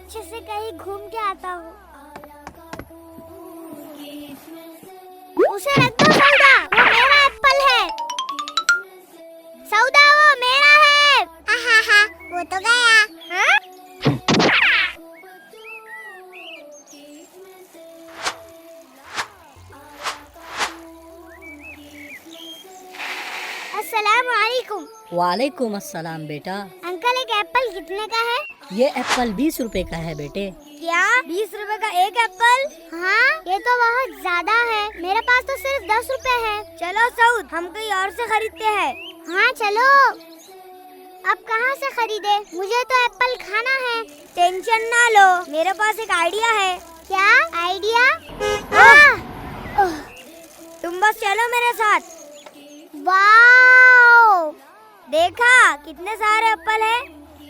अच्छे से कहीं घूम के आता हूँ। उसे रख दो सौदा, वो मेरा एप्पल है। सौदा वो मेरा है। आहा, वो तो गया। हाँ? अस्सलाम वालेकुम। वालेकुम अस्सलाम बेटा। अंकल एक एप्पल कितने का है? ये एप्पल 20 रुपए का है बेटे। क्या 20 रुपए का एक एप्पल? हाँ, ये तो बहुत ज्यादा है। मेरे पास तो सिर्फ 10 रुपए है। चलो सऊद, हम कहीं और से खरीदते हैं। हाँ चलो। अब कहाँ से खरीदे? मुझे तो एप्पल खाना है। टेंशन ना लो, मेरे पास एक आइडिया है। क्या आइडिया? तुम बस चलो मेरे साथ। वाओ! देखा कितने सारे एप्पल है।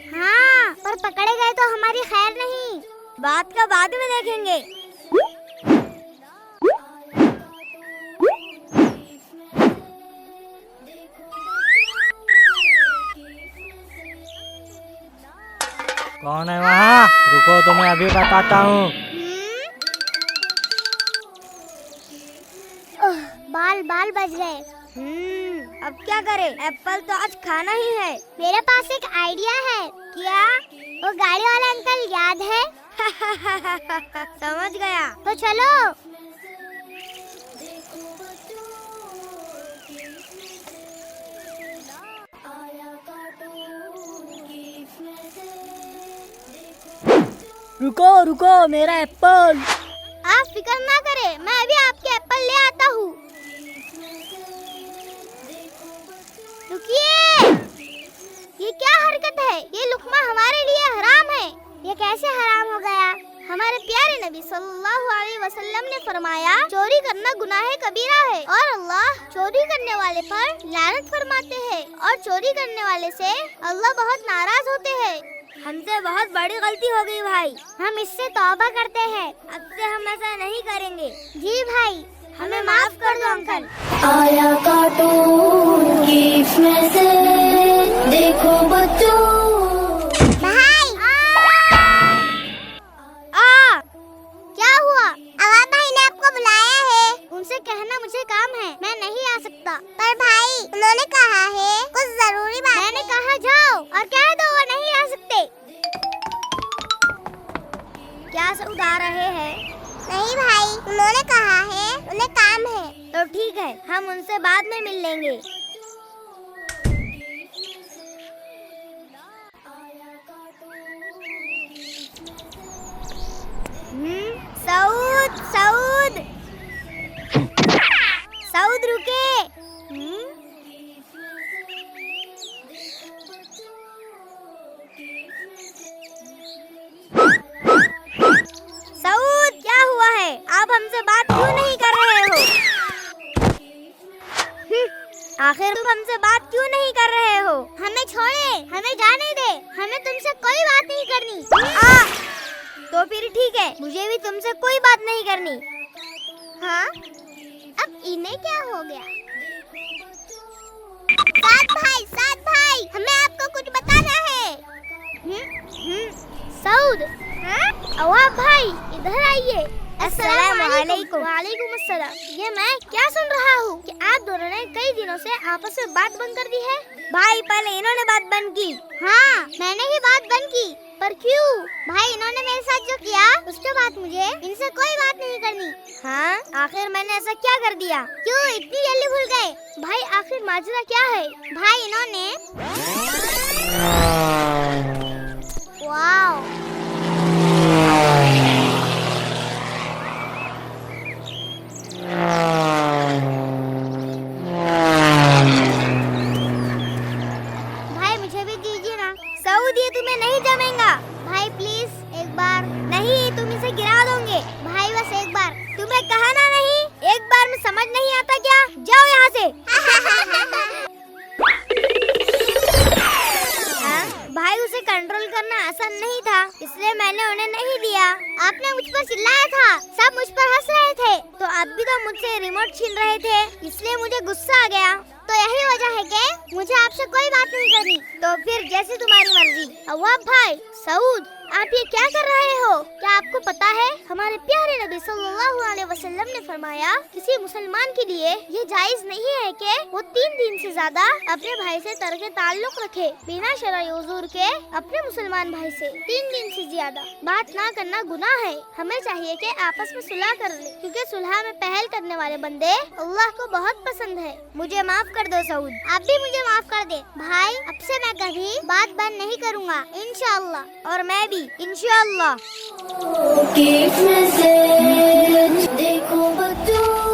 हाँ, पर पकड़े गए तो हमारी खैर नहीं। बात का बाद में देखेंगे। कौन है वहाँ? रुको तो मैं अभी बताता हूँ। बाल बाल बज गए। अब क्या करें? एप्पल तो आज खाना ही है। मेरे पास एक आइडिया है। क्या? वो गाड़ी वाला अंकल याद है? समझ गया। तो चलो। रुको रुको, मेरा एप्पल। आप फिक्र ना करें, मैं अभी आपके एप्पल ले आता हूँ। रुकिए, ये क्या हरकत है? ये लुकमा हमारे लिए हराम है। ये कैसे हराम हो गया? हमारे प्यारे नबी सल्लल्लाहु अलैहि वसल्लम ने फरमाया, चोरी करना गुनाह कबीरा है और अल्लाह चोरी करने वाले पर लानत फरमाते हैं और चोरी करने वाले से अल्लाह बहुत नाराज होते हैं। हमसे बहुत बड़ी गलती हो गई भाई, हम इससे तौबा करते हैं। अब से हम ऐसा नहीं करेंगे। जी भाई, हमें माफ कर दो अंकल। आया कार्टून गिफ्ट में से, देखो बच्चों। भाई क्या हुआ? अवाब भाई ने आपको बुलाया है। उनसे कहना मुझे काम है, मैं नहीं आ सकता। पर भाई उन्होंने कहा है कुछ जरूरी बात। मैंने कहा जाओ और कह दो वो नहीं आ सकते। क्या सऊद आ रहे हैं? नहीं भाई, उन्होंने कहा है उन्हें काम है। तो ठीक है, हम उनसे बाद में मिल लेंगे। सऊद सऊद सऊद रुके। सऊद क्या हुआ है? आप हमसे बात क्यों नहीं कर रहे हो? आखिर तुम हमसे बात क्यों नहीं कर रहे हो? हमें छोड़े, हमें जाने दे, हमें तुमसे कोई बात नहीं करनी। तो फिर ठीक है, मुझे भी तुमसे कोई बात नहीं करनी। हाँ? अब इन्हें क्या हो गया? साथ भाई, हमें आपको कुछ बताना है। सऊद, हाँ? अवाब भाई, इधर आइए। अस्सलाम वालेकुम। वालेकुम अस्सलाम। ये मैं क्या सुन रहा हूँ कि आप दोनों ने कई दिनों से आपस में बात बंद कर दी है। भाई पहले इन्होंने बात बंद की। हाँ, मैंने ही बात बंद की। पर क्यों? भाई इन्होंने मेरे साथ जो किया उसके बाद मुझे इनसे कोई बात नहीं करनी। हाँ? आखिर मैंने ऐसा क्या कर दिया? क्यों इतनी जल्दी भूल गए? भाई आखिर माजरा क्या है? भाई इन्होंने वाओ भाई मुझे भी दीजिए ना। सऊद ये तुम्हें नहीं जमेगा। भाई प्लीज एक बार। नहीं, तुम इसे गिरा दोगे। भाई बस एक बार। तुम्हें कहा ना नहीं, एक बार में समझ नहीं आता क्या? जाओ यहाँ से। भाई उसे कंट्रोल करना आसान नहीं था, इसलिए मैंने उन्हें नहीं दिया। आपने मुझ पर चिल्लाया था, सब मुझ पर हंस रहे थे, तो आप भी तो मुझसे रिमोट छीन रहे थे, इसलिए मुझे गुस्सा आ गया। तो यही वजह है कि मुझे आपसे कोई बात नहीं करनी। तो फिर जैसे तुम्हारी मर्जी। अवाब भाई, सऊद, आप ये क्या कर रहे हो? क्या आपको पता है हमारे प्यारे नबी सल्लल्लाहु अलैहि वसल्लम ने फरमाया किसी मुसलमान के लिए ये जायज नहीं है कि वो 3 दिन से ज्यादा अपने भाई से तर्क ताल्लुक रखे बिना शरई उज़ूर के। अपने मुसलमान भाई से 3 दिन से ज्यादा बात ना करना गुनाह है। हमें चाहिए कि आपस में सुलह कर ले, क्योंकि सुलह में पहल करने वाले बंदे अल्लाह को बहुत पसंद है। मुझे माफ कर दो सऊद। आप भी मुझे माफ कर दे भाई। अब से मैं कभी बात बंद नहीं करूँगा इंशाअल्लाह, और मैं भी इंशाअल्लाह। की मैसेज देखो बच्चों